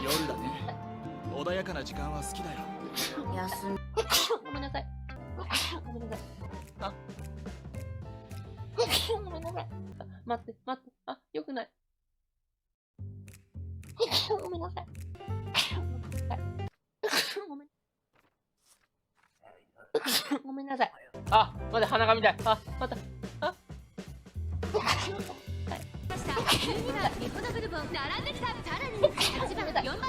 夜だね。穏やかな時間は好きだよ。休み。ごめんなさい。ごめんなさい。あ。ごめんなさい。待って、待って。あ、よくない。ごめんなさい。ごめん。ごめんなさい。あ、まだ鼻が見たい。あ、また。あ。12番日本のブルボン並んできた。さらに8番4番